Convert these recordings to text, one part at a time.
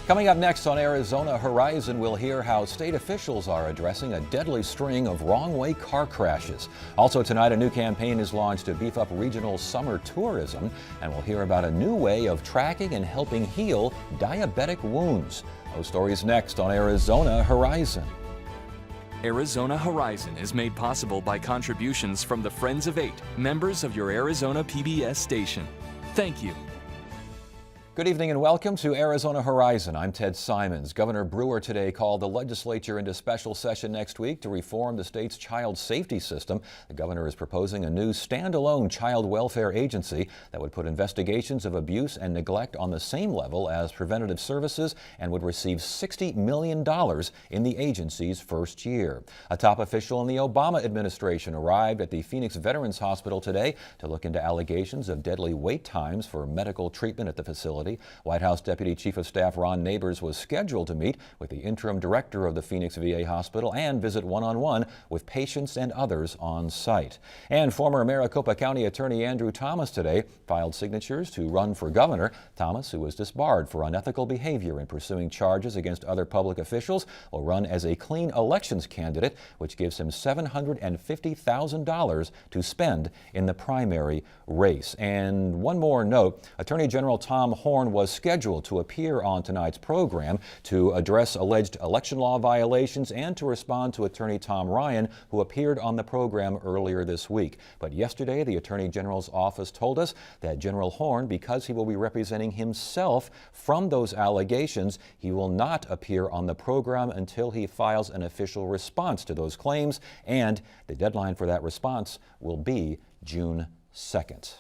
Coming up next on Arizona Horizon, we'll hear how state officials are addressing a deadly string of wrong-way car crashes. Also tonight, a new campaign is launched to beef up regional summer tourism, and we'll hear about a new way of tracking and helping heal diabetic wounds. Those stories next on Arizona Horizon. Arizona Horizon is made possible by contributions from the Friends of Eight, members of your Arizona PBS station. Thank you. Good evening and welcome to Arizona Horizon. I'm Ted Simons. Governor Brewer today called the legislature into special session next week to reform the state's child safety system. The governor is proposing a new standalone child welfare agency that would put investigations of abuse and neglect on the same level as preventative services and would receive $60 million in the agency's first year. A top official in the Obama administration arrived at the Phoenix Veterans Hospital today to look into allegations of deadly wait times for medical treatment at the facility. White House Deputy Chief of Staff Ron Neighbors was scheduled to meet with the interim director of the Phoenix VA Hospital and visit one-on-one with patients and others on site. And former Maricopa County Attorney Andrew Thomas today filed signatures to run for governor. Thomas, who was disbarred for unethical behavior in pursuing charges against other public officials, will run as a clean elections candidate, which gives him $750,000 to spend in the primary race. And one more note, Attorney General Tom Horne was scheduled to appear on tonight's program to address alleged election law violations and to respond to Attorney Tom Ryan, who appeared on the program earlier this week. But yesterday, the Attorney General's office told us that General Horne, because he will be representing himself from those allegations, he will not appear on the program until he files an official response to those claims, and the deadline for that response will be June 2nd.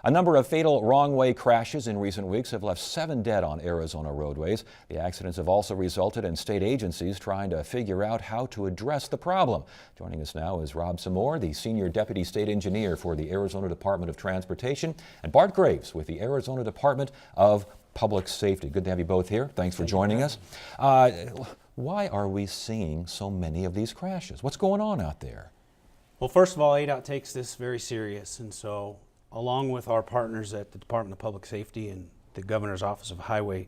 A number of fatal wrong-way crashes in recent weeks have left 7 dead on Arizona roadways. The accidents have also resulted in state agencies trying to figure out how to address the problem. Joining us now is Rob Samore, the Senior Deputy State Engineer for the Arizona Department of Transportation, and Bart Graves with the Arizona Department of Public Safety. Good to have you both here. Thanks for joining us. Why are we seeing so many of these crashes? What's going on out there? Well, first of all, ADOT takes this very serious, and so along with our partners at the Department of Public Safety and the Governor's Office of Highway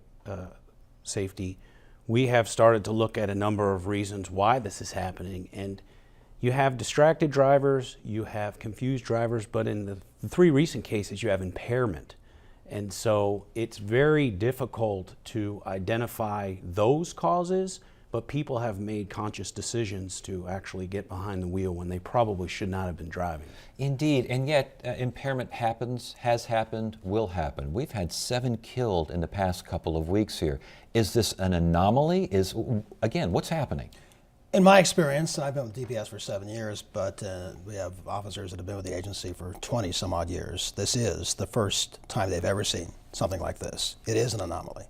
Safety, we have started to look at a number of reasons why this is happening. And you have distracted drivers, you have confused drivers, but in the 3 recent cases, you have impairment. And so it's very difficult to identify those causes, but people have made conscious decisions to actually get behind the wheel when they probably should not have been driving. Indeed, and yet impairment happens, has happened, will happen. We've had 7 killed in the past couple of weeks here. Is this an anomaly? Again, what's happening? In my experience, I've been with DPS for 7 years, but we have officers that have been with the agency for 20 some odd years. This is the first time they've ever seen something like this. It is an anomaly.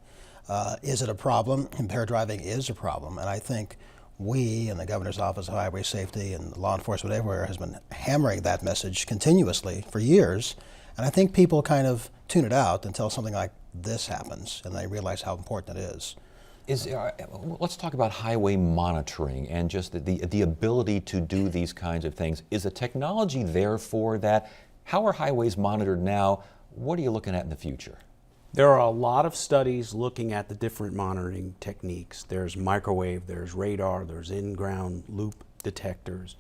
Is it a problem? Impaired driving is a problem, and I think we and the Governor's Office of Highway Safety and law enforcement everywhere has been hammering that message continuously for years, and I think people kind of tune it out until something like this happens and they realize how important it is. Let's talk about highway monitoring and just the ability to do these kinds of things. Is the technology there for that? How are highways monitored now? What are you looking at in the future? There are a lot of studies looking at the different monitoring techniques. There's microwave, there's radar, there's in-ground loop detectors.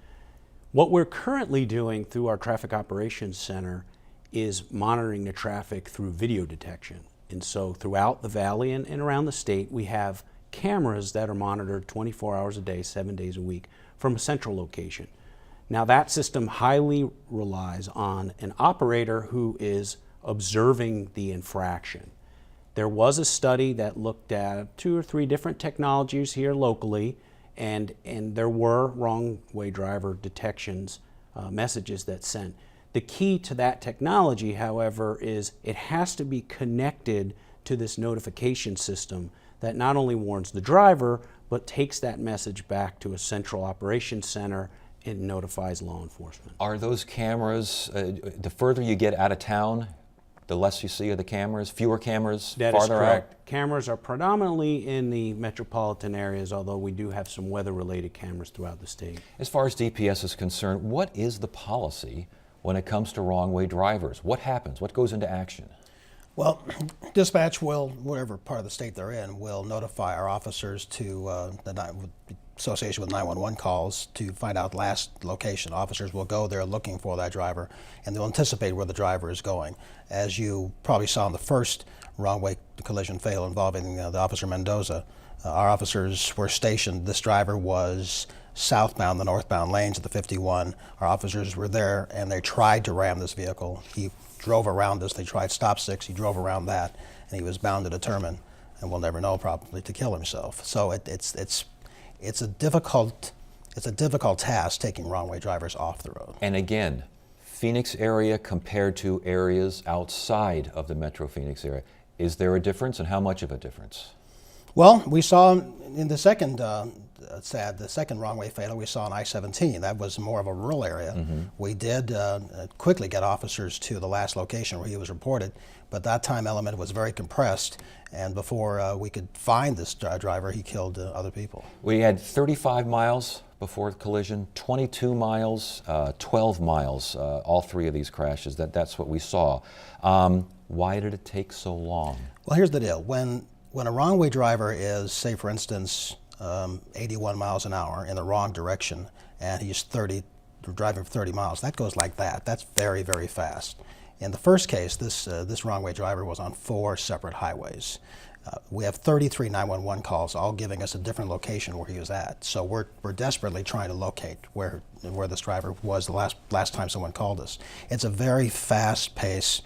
What we're currently doing through our Traffic Operations Center is monitoring the traffic through video detection. And so throughout the valley and around the state, we have cameras that are monitored 24 hours a day, 7 days a week from a central location. Now that system highly relies on an operator who is observing the infraction. There was a study that looked at 2 or 3 different technologies here locally, and there were wrong-way driver detections messages that sent. The key to that technology, however, is it has to be connected to this notification system that not only warns the driver, but takes that message back to a central operations center and notifies law enforcement. Are those cameras, the further you get out of town, the less you see of the cameras, fewer cameras, that farther is correct. out? Cameras are predominantly in the metropolitan areas, although we do have some weather-related cameras throughout the state. As far as DPS is concerned, what is the policy when it comes to wrong-way drivers? What happens? What goes into action? Well, dispatch will, whatever part of the state they're in, will notify our officers to association with 911 calls to find out last location. Officers will go there looking for that driver, and they'll anticipate where the driver is going. As you probably saw in the first wrong-way collision fatal involving the Officer Mendoza, our officers were stationed. This driver was southbound the northbound lanes of the 51. Our officers were there, and they tried to ram this vehicle. He drove around us. They tried stop six. He drove around that, and he was bound and determined, and we'll never know probably, to kill himself. So it's a difficult task taking wrong-way drivers off the road. And again, Phoenix area compared to areas outside of the Metro Phoenix area, is there a difference, and how much of a difference? Well, we saw in the second the second wrong-way fatal we saw on I-17. That was more of a rural area. Mm-hmm. We did quickly get officers to the last location where he was reported, but that time element was very compressed, and before we could find this driver, he killed other people. We had 35 miles before the collision, 22 miles, 12 miles, all three of these crashes. That's what we saw. Why did it take so long? Well, here's the deal. When a wrong-way driver is, say for instance, 81 miles an hour in the wrong direction, and he's driving for 30 miles, that goes like that. That's very, very fast. In the first case, this wrong-way driver was on 4 separate highways. We have 33 911 calls, all giving us a different location where he was at. So we're desperately trying to locate where this driver was the last time someone called us. It's a very fast-paced,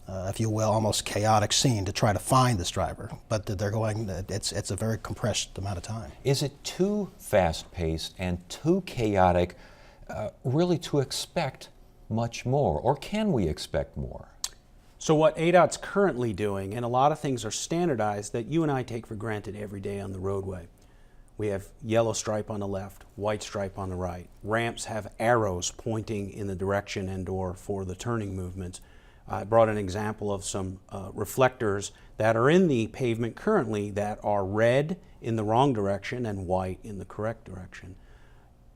if you will, almost chaotic scene to try to find this driver. But it's a very compressed amount of time. Is it too fast-paced and too chaotic really to expect much more, or can we expect more? So what ADOT's currently doing, and a lot of things are standardized that you and I take for granted every day on the roadway. We have yellow stripe on the left, white stripe on the right. Ramps have arrows pointing in the direction and/or for the turning movements. I brought an example of some reflectors that are in the pavement currently that are red in the wrong direction and white in the correct direction.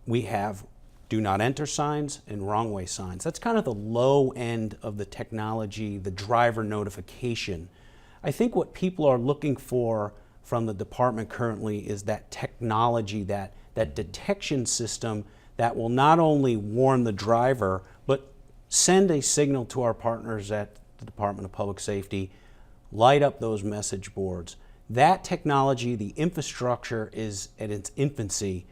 We have do not enter signs and wrong way signs. That's kind of the low end of the technology, the driver notification. I think what people are looking for from the department currently is that technology, that detection system that will not only warn the driver, but send a signal to our partners at the Department of Public Safety, light up those message boards. That technology, the infrastructure is at its infancy.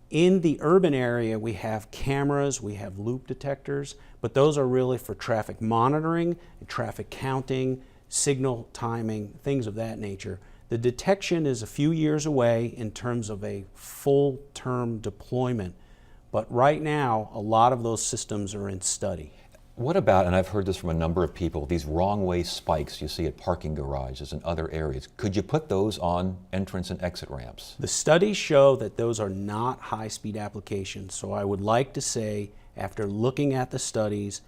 In the urban area, we have cameras, we have loop detectors, but those are really for traffic monitoring, traffic counting, signal timing, things of that nature. The detection is a few years away in terms of a full-term deployment, but right now, a lot of those systems are in study. What about, and I've heard this from a number of people, these wrong-way spikes you see at parking garages and other areas? Could you put those on entrance and exit ramps? The studies show that those are not high-speed applications, so I would like to say, after looking at the studies,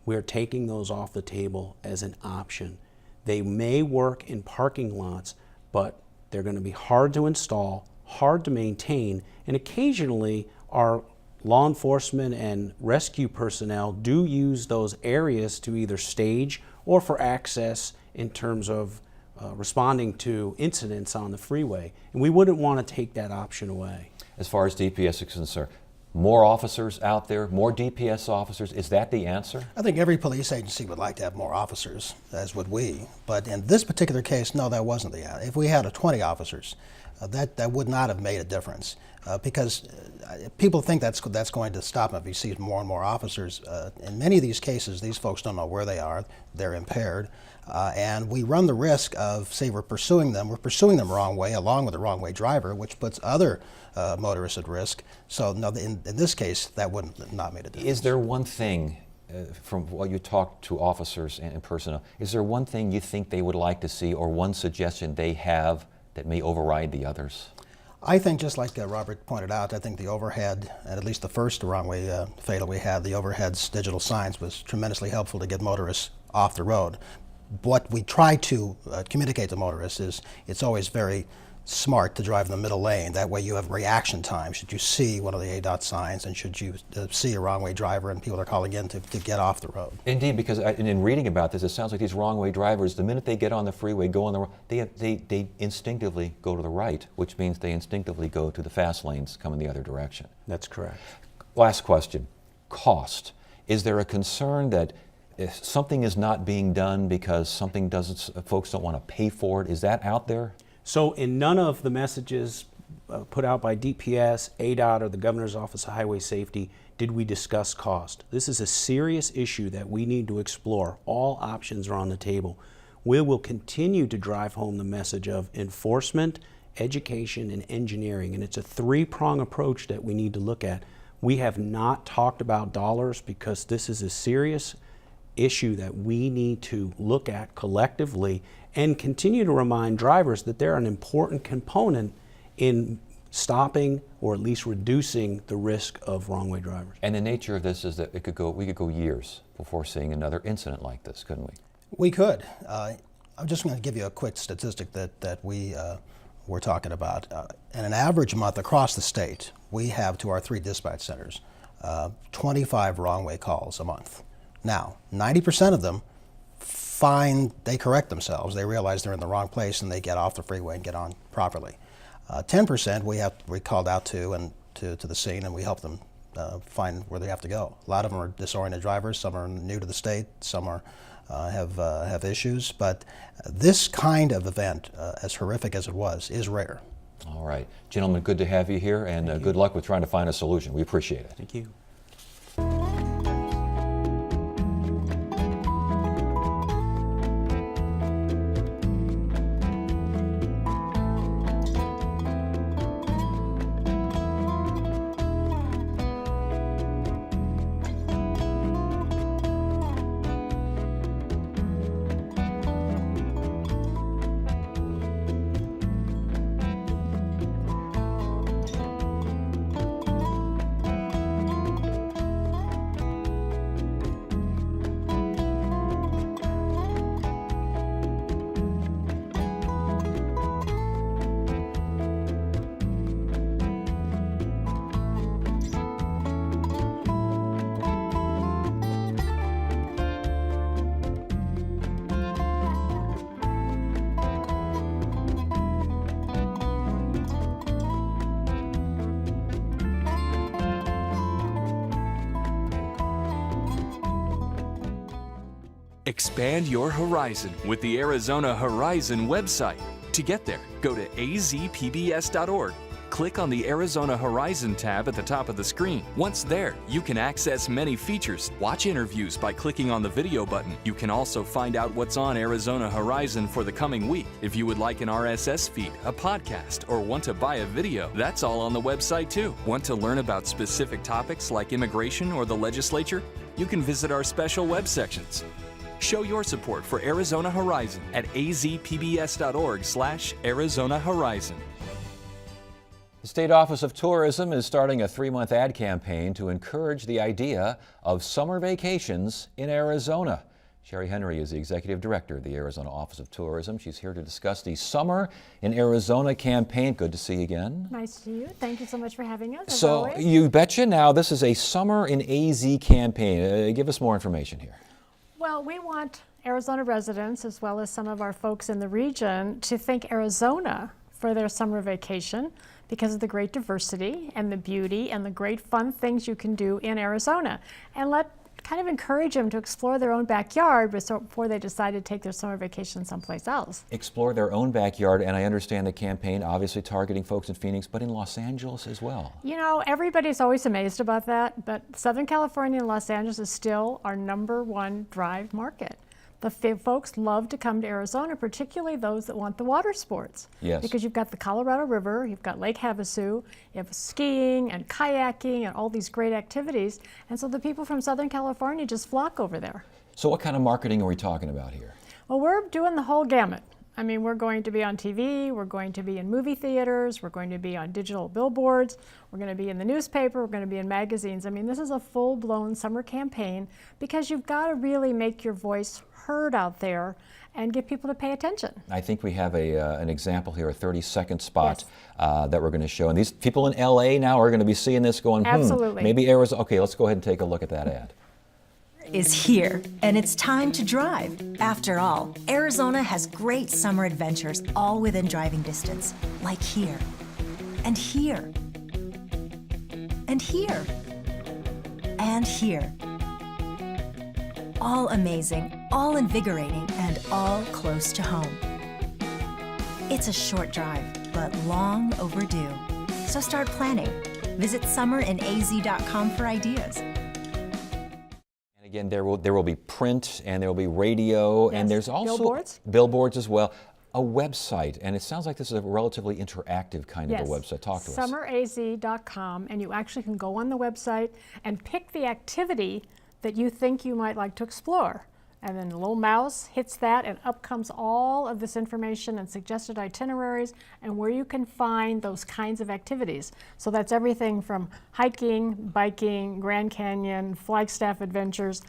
we're taking those off the table as an option. They may work in parking lots, but they're going to be hard to install, hard to maintain, and occasionally our law enforcement and rescue personnel do use those areas to either stage or for access in terms of responding to incidents on the freeway. And we wouldn't want to take that option away. As far as DPS is concerned, more officers out there, more DPS officers, is that the answer? I think every police agency would like to have more officers, as would we. But in this particular case, no, that wasn't the answer. If we had 20 officers, that would not have made a difference. Because people think that's going to stop them if you see more and more officers. In many of these cases, these folks don't know where they are, they're impaired, and we run the risk of, say, we're pursuing them wrong way along with the wrong way driver, which puts other motorists at risk. So no, in this case, that would not made a difference. Is there one thing, from what you talk to officers and personnel, is there one thing you think they would like to see, or one suggestion they have that may override the others? I think, just like Robert pointed out, I think the overhead, and at least the first wrong-way fatal we had, the overhead's digital signs was tremendously helpful to get motorists off the road. What we try to communicate to motorists is it's always very smart to drive in the middle lane. That way you have reaction time. Should you see one of the ADOT signs, and should you see a wrong way driver and people are calling in to get off the road. Indeed, because in reading about this, it sounds like these wrong-way drivers, the minute they get on the freeway, go on the they instinctively go to the right, which means they instinctively go to the fast lanes coming the other direction. That's correct. Last question, cost. Is there a concern that if something is not being done because something doesn't, folks don't want to pay for it? Is that out there? So in none of the messages put out by DPS, ADOT, or the Governor's Office of Highway Safety did we discuss cost. This is a serious issue that we need to explore. All options are on the table. We will continue to drive home the message of enforcement, education, and engineering, and it's a three-prong approach that we need to look at. We have not talked about dollars because this is a serious issue that we need to look at collectively and continue to remind drivers that they're an important component in stopping or at least reducing the risk of wrong-way drivers. And the nature of this is that we could go years before seeing another incident like this, couldn't we? We could. I'm just going to give you a quick statistic that we were talking about. In an average month across the state, we have to our 3 dispatch centers 25 wrong-way calls a month. Now, 90% of them they correct themselves. They realize they're in the wrong place and they get off the freeway and get on properly. 10% we called out to the scene, and we help them find where they have to go. A lot of them are disoriented drivers. Some are new to the state. Some are have issues. But this kind of event, as horrific as it was, is rare. All right. Gentlemen, good to have you here, and good luck with trying to find a solution. We appreciate it. Thank you. Expand your horizon with the Arizona Horizon website. To get there, go to azpbs.org. Click on the Arizona Horizon tab at the top of the screen. Once there, you can access many features. Watch interviews by clicking on the video button. You can also find out what's on Arizona Horizon for the coming week. If you would like an RSS feed, a podcast, or want to buy a video, that's all on the website too. Want to learn about specific topics like immigration or the legislature? You can visit our special web sections. Show your support for Arizona Horizon at azpbs.org/Arizona Horizon. The State Office of Tourism is starting a 3-month ad campaign to encourage the idea of summer vacations in Arizona. Sherry Henry is the Executive Director of the Arizona Office of Tourism. She's here to discuss the Summer in Arizona campaign. Good to see you again. Nice to see you. Thank you so much for having us. As So, always. you betcha. Now, this is a Summer in AZ campaign. Give us more information here. Well, we want Arizona residents, as well as some of our folks in the region, to thank Arizona for their summer vacation because of the great diversity and the beauty and the great fun things you can do in Arizona. And kind of encourage them to explore their own backyard before they decide to take their summer vacation someplace else. Explore their own backyard, and I understand the campaign obviously targeting folks in Phoenix, but in Los Angeles as well. You know, everybody's always amazed about that, but Southern California and Los Angeles is still our #1 drive market. The folks love to come to Arizona, particularly those that want the water sports. Yes. Because you've got the Colorado River, you've got Lake Havasu, you have skiing and kayaking and all these great activities. And so the people from Southern California just flock over there. So what kind of marketing are we talking about here? Well, we're doing the whole gamut. I mean, we're going to be on TV, we're going to be in movie theaters, we're going to be on digital billboards, we're going to be in the newspaper, we're going to be in magazines. I mean, this is a full-blown summer campaign because you've got to really make your voice heard out there and get people to pay attention. I think we have an example here, a 30-second spot Yes. that we're going to show. And these people in LA now are going to be seeing this going, Absolutely. maybe Arizona. Okay, let's go ahead and take a look at that ad. Is here, and it's time to drive. After all, Arizona has great summer adventures all within driving distance, like here, and here, and here, and here. All amazing, all invigorating, and all close to home. It's a short drive, but long overdue. So start planning. Visit summerinaz.com for ideas. Again, there will be print and there will be radio, and Yes. there's also Billboards as well. A website, and it sounds like this is a relatively interactive kind of a website. Talk to us. Summeraz.com, and you actually can go on the website and pick the activity that you think you might like to explore. And then the little mouse hits that, and up comes all of this information and suggested itineraries and where you can find those kinds of activities. So that's everything from hiking, biking, Grand Canyon, Flagstaff adventures,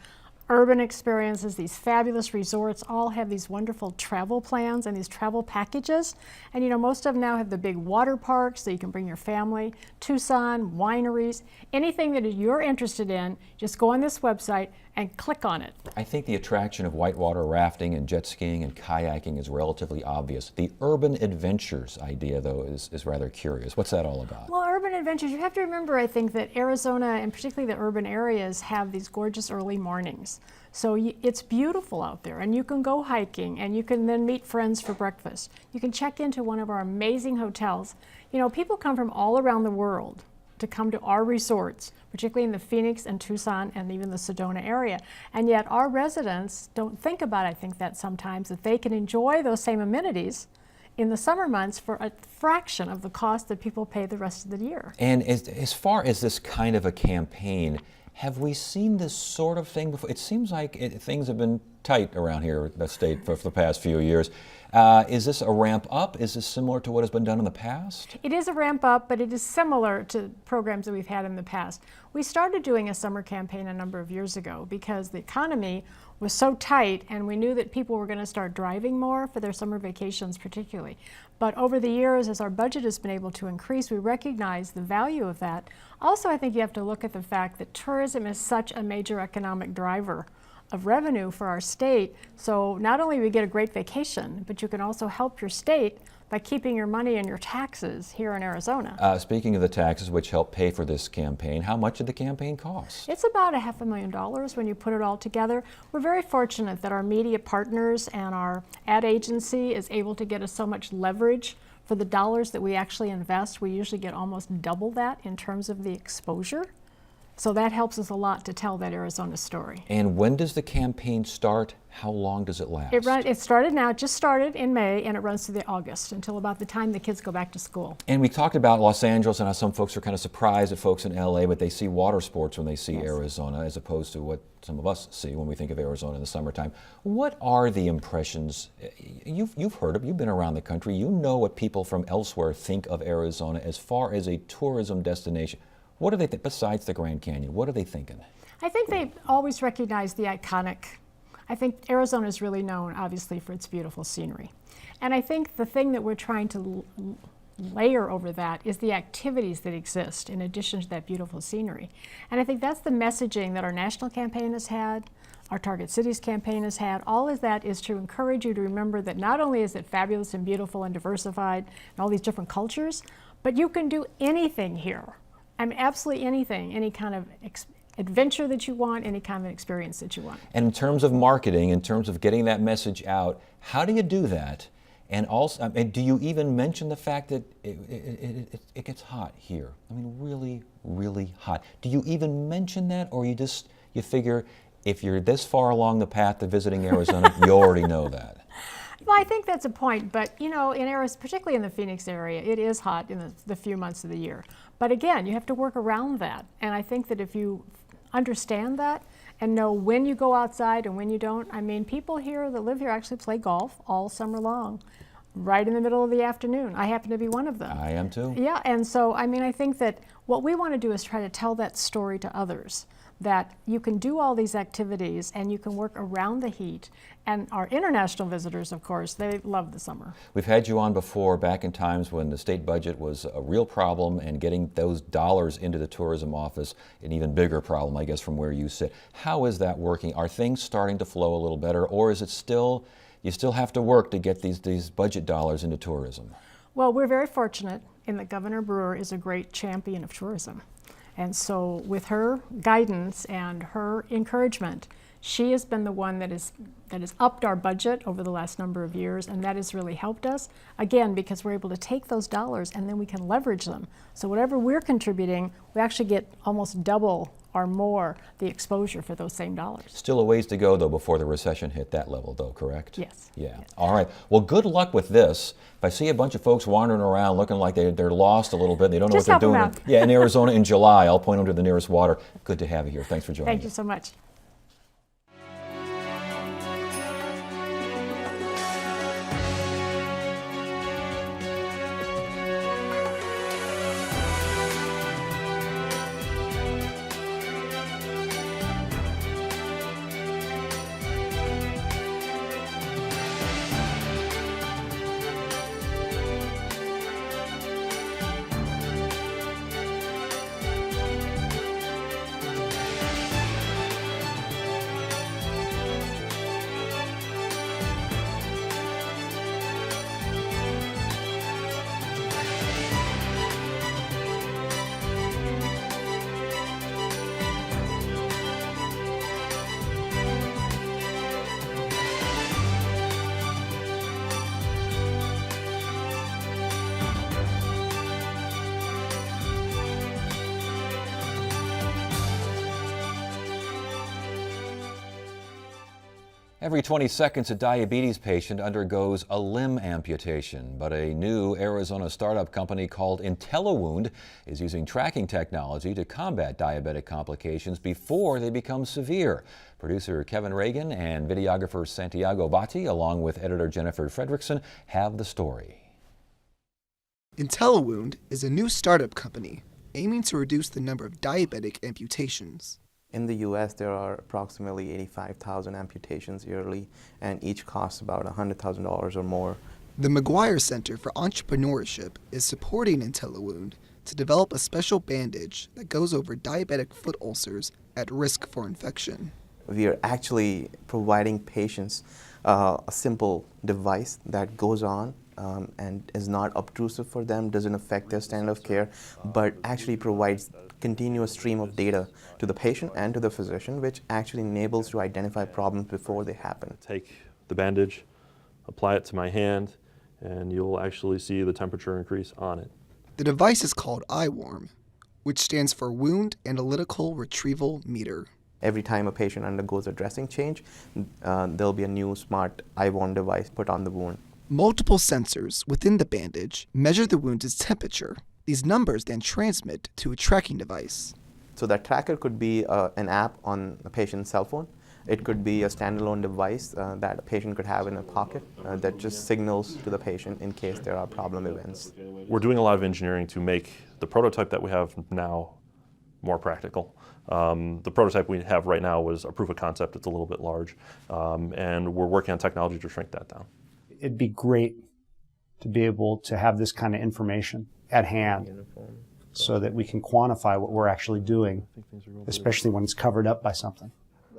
urban experiences, these fabulous resorts all have these wonderful travel plans and these travel packages. And you know, most of them now have the big water parks so you can bring your family, Tucson, wineries, anything that you're interested in, just go on this website and click on it. I think the attraction of whitewater rafting and jet skiing and kayaking is relatively obvious. The urban adventures idea, though, is rather curious. What's that all about? Well, urban adventures, you have to remember, I think, that Arizona and particularly the urban areas have these gorgeous early mornings. So it's beautiful out there, and you can go hiking, and you can then meet friends for breakfast. You can check into one of our amazing hotels. You know, people come from all around the world to come to our resorts, particularly in the Phoenix and Tucson and even the Sedona area. And yet our residents don't think about, I think, that sometimes, that they can enjoy those same amenities in the summer months for a fraction of the cost that people pay the rest of the year. And as far as this kind of a campaign, have we seen this sort of thing before? It seems like things have been tight around here at the state for the past few years. Is this a ramp up? Is this similar to what has been done in the past? It is a ramp up, but it is similar to programs that we've had in the past. We started doing a summer campaign a number of years ago because the economy was so tight and we knew that people were going to start driving more for their summer vacations particularly. But over the years, as our budget has been able to increase, we recognize the value of that. Also, I think you have to look at the fact that tourism is such a major economic driver of revenue for our state. So not only do we get a great vacation, but you can also help your state by keeping your money and your taxes here in Arizona. Speaking of the taxes which help pay for this campaign, how much did the campaign cost? It's about $500,000 when you put it all together. We're very fortunate that our media partners and our ad agency is able to get us so much leverage for the dollars that we actually invest. We usually get almost double that in terms of the exposure. So that helps us a lot to tell that Arizona story. And when does the campaign start? How long does it last? It started now, it just started in May, and it runs through August until about the time the kids go back to school. And we talked about Los Angeles and how some folks are kind of surprised at folks in LA, but they see water sports when they see Arizona as opposed to what some of us see when we think of Arizona in the summertime. What are the impressions? You've heard of, you've been around the country, you know what people from elsewhere think of Arizona as far as a tourism destination. What do they think, besides the Grand Canyon? What are they thinking? I think they always recognize the iconic. I think Arizona is really known, obviously, for its beautiful scenery. And I think the thing that we're trying to layer over that is the activities that exist in addition to that beautiful scenery. And I think that's the messaging that our national campaign has had, our Target Cities campaign has had. All of that is to encourage you to remember that not only is it fabulous and beautiful and diversified and all these different cultures, but you can do anything here. I mean, absolutely anything, any kind of adventure that you want, any kind of experience that you want. And in terms of marketing, in terms of getting that message out, how do you do that? And also, do you even mention the fact that it gets hot here? I mean, really, really hot. Do you even mention that, or you figure if you're this far along the path to visiting Arizona, you already know that? Well, I think that's a point, but you know, in Arizona, particularly in the Phoenix area, it is hot in the few months of the year. But again, you have to work around that. And I think that if you understand that and know when you go outside and when you don't. I mean, people here that live here actually play golf all summer long, right in the middle of the afternoon. I happen to be one of them. I am too. Yeah, and so, I mean, I think that what we want to do is try to tell that story to others, that you can do all these activities and you can work around the heat. And our international visitors, of course, they love the summer. We've had you on before back in times when the state budget was a real problem, and getting those dollars into the tourism office an even bigger problem, I guess, from where you sit. How is that working? Are things starting to flow a little better, or is it still, you still have to work to get these budget dollars into tourism? Well, we're very fortunate in that Governor Brewer is a great champion of tourism. And so with her guidance and her encouragement, she has been the one that has upped our budget over the last number of years, and that has really helped us, again, because we're able to take those dollars and then we can leverage them. So whatever we're contributing, we actually get almost double or more the exposure for those same dollars. Still a ways to go, though, before the recession hit that level, though, correct? Yes. Yeah. Yes. All right. Well, good luck with this. If I see a bunch of folks wandering around looking like they're lost a little bit, they don't know Just what they're help doing. 'em out. Yeah, in Arizona in July, I'll point them to the nearest water. Good to have you here. Thanks for joining Thank you us. so much. Every 20 seconds, a diabetes patient undergoes a limb amputation, but a new Arizona startup company called IntelliWound is using tracking technology to combat diabetic complications before they become severe. Producer Kevin Reagan and videographer Santiago Batti, along with editor Jennifer Fredrickson, have the story. IntelliWound is a new startup company aiming to reduce the number of diabetic amputations. In the U.S., there are approximately 85,000 amputations yearly, and each costs about $100,000 or more. The McGuire Center for Entrepreneurship is supporting IntelliWound to develop a special bandage that goes over diabetic foot ulcers at risk for infection. We are actually providing patients a simple device that goes on and is not obtrusive for them, doesn't affect their standard of care, but actually provides continuous stream of data to the patient and to the physician, which actually enables to identify problems before they happen. Take the bandage, apply it to my hand, and you'll actually see the temperature increase on it. The device is called iWarm, which stands for Wound Analytical Retrieval Meter. Every time a patient undergoes a dressing change, there'll be a new smart iWarm device put on the wound. Multiple sensors within the bandage measure the wound's temperature. These numbers then transmit to a tracking device. So that tracker could be an app on a patient's cell phone. It could be a standalone device that a patient could have in a pocket that just signals to the patient in case there are problem events. We're doing a lot of engineering to make the prototype that we have now more practical. The prototype we have right now was a proof of concept. It's a little bit large, and we're working on technology to shrink that down. It'd be great to be able to have this kind of information at hand so that we can quantify what we're actually doing, especially when it's covered up by something.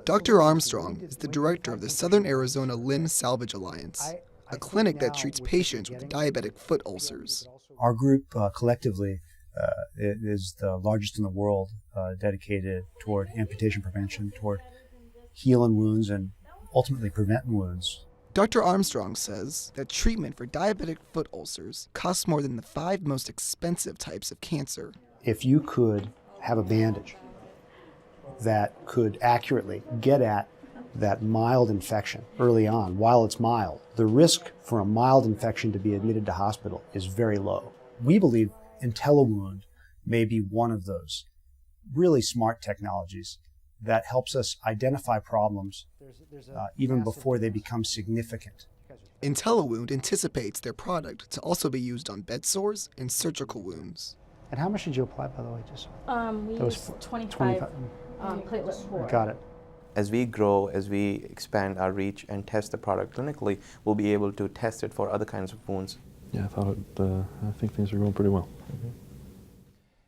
Dr. Armstrong is the director of the Southern Arizona Limb Salvage Alliance, a clinic that treats patients with diabetic foot ulcers. Our group collectively is the largest in the world dedicated toward amputation prevention, toward healing wounds and ultimately preventing wounds. Dr. Armstrong says that treatment for diabetic foot ulcers costs more than the 5 most expensive types of cancer. If you could have a bandage that could accurately get at that mild infection early on, while it's mild, the risk for a mild infection to be admitted to hospital is very low. We believe IntelliWound may be one of those really smart technologies that helps us identify problems even before they become significant. IntelliWound anticipates their product to also be used on bed sores and surgical wounds. And how much did you apply, by the way? Just We that was use for- 25 platelet pour. Got it. As we grow, as we expand our reach and test the product clinically, we'll be able to test it for other kinds of wounds. Yeah, I think things are going pretty well.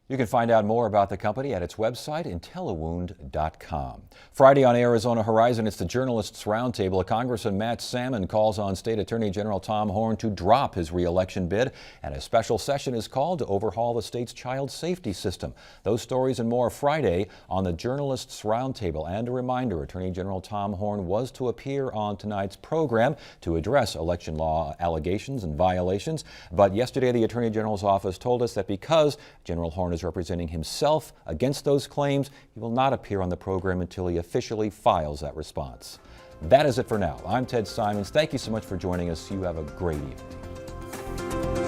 You can find out more about the company at its website, IntelliWound.com. Friday on Arizona Horizon, it's the Journalists Roundtable. Congressman Matt Salmon calls on State Attorney General Tom Horne to drop his re-election bid, and a special session is called to overhaul the state's child safety system. Those stories and more Friday on the Journalists Roundtable. And a reminder, Attorney General Tom Horne was to appear on tonight's program to address election law allegations and violations. But yesterday, the Attorney General's office told us that because General Horne is representing himself against those claims, he will not appear on the program until he officially files that response. That is it for now. I'm Ted Simons. Thank you so much for joining us. You have a great evening.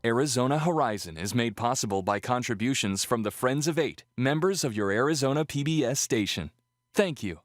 Arizona Horizon is made possible by contributions from the Friends of 8, members of your Arizona PBS station. Thank you.